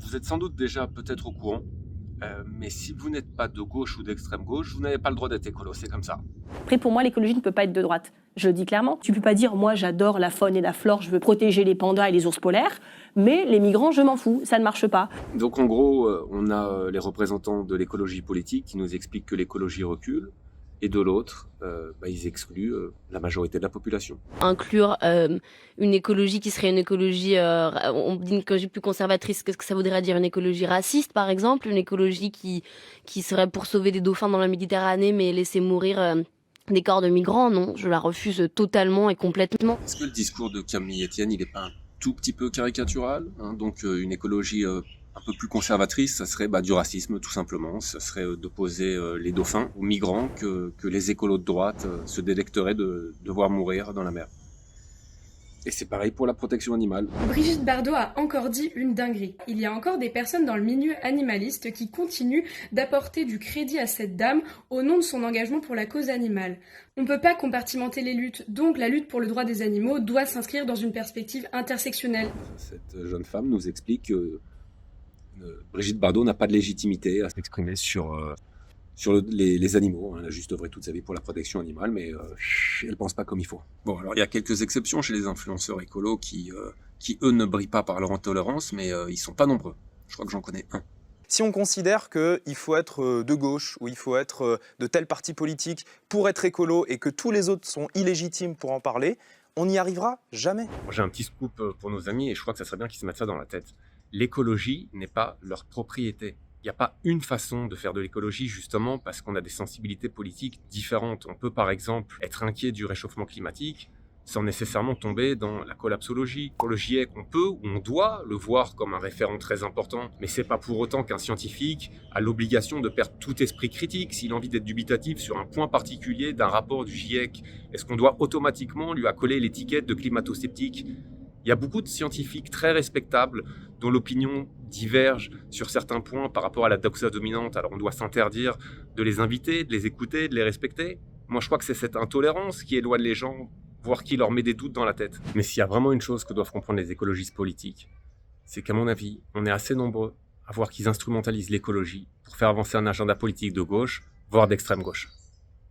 Vous êtes sans doute déjà peut-être au courant, mais si vous n'êtes pas de gauche ou d'extrême gauche, vous n'avez pas le droit d'être écolo, c'est comme ça. Après, pour moi, l'écologie ne peut pas être de droite. Je le dis clairement. Tu peux pas dire, moi, j'adore la faune et la flore, je veux protéger les pandas et les ours polaires, mais les migrants, je m'en fous, ça ne marche pas. Donc en gros, on a les représentants de l'écologie politique qui nous expliquent que l'écologie recule, et de l'autre, ils excluent la majorité de la population. Inclure une écologie qui serait une écologie, on dit une écologie plus conservatrice, qu'est-ce que ça voudrait dire? Une écologie raciste, par exemple? Une écologie qui serait pour sauver des dauphins dans la Méditerranée, mais laisser mourir des corps de migrants? Non, je la refuse totalement et complètement. Est-ce que le discours de Camille Etienne, il n'est pas un tout petit peu caricatural, hein? Donc une écologie un peu plus conservatrice, ça serait du racisme tout simplement. Ça serait d'opposer les dauphins aux migrants que les écolos de droite se délecteraient de voir mourir dans la mer. Et c'est pareil pour la protection animale. Brigitte Bardot a encore dit une dinguerie. Il y a encore des personnes dans le milieu animaliste qui continuent d'apporter du crédit à cette dame au nom de son engagement pour la cause animale. On ne peut pas compartimenter les luttes, donc la lutte pour le droit des animaux doit s'inscrire dans une perspective intersectionnelle. Cette jeune femme nous explique que Brigitte Bardot n'a pas de légitimité à s'exprimer sur les animaux. Elle a juste œuvré toute sa vie pour la protection animale, mais elle ne pense pas comme il faut. Bon, alors il y a quelques exceptions chez les influenceurs écolos qui eux, ne brillent pas par leur intolérance, mais ils sont pas nombreux. Je crois que j'en connais un. Si on considère qu'il faut être de gauche ou il faut être de tel parti politique pour être écolo et que tous les autres sont illégitimes pour en parler, on n'y arrivera jamais. J'ai un petit scoop pour nos amis et je crois que ça serait bien qu'ils se mettent ça dans la tête. L'écologie n'est pas leur propriété. Il n'y a pas une façon de faire de l'écologie justement parce qu'on a des sensibilités politiques différentes. On peut par exemple être inquiet du réchauffement climatique sans nécessairement tomber dans la collapsologie. Pour le GIEC, on peut ou on doit le voir comme un référent très important, mais c'est pas pour autant qu'un scientifique a l'obligation de perdre tout esprit critique s'il a envie d'être dubitatif sur un point particulier d'un rapport du GIEC. Est-ce qu'on doit automatiquement lui accoler l'étiquette de climato-sceptique ? Il y a beaucoup de scientifiques très respectables dont l'opinion diverge sur certains points par rapport à la doxa dominante. Alors on doit s'interdire de les inviter, de les écouter, de les respecter. Moi je crois que c'est cette intolérance qui éloigne les gens, voire qui leur met des doutes dans la tête. Mais s'il y a vraiment une chose que doivent comprendre les écologistes politiques, c'est qu'à mon avis, on est assez nombreux à voir qu'ils instrumentalisent l'écologie pour faire avancer un agenda politique de gauche, voire d'extrême gauche.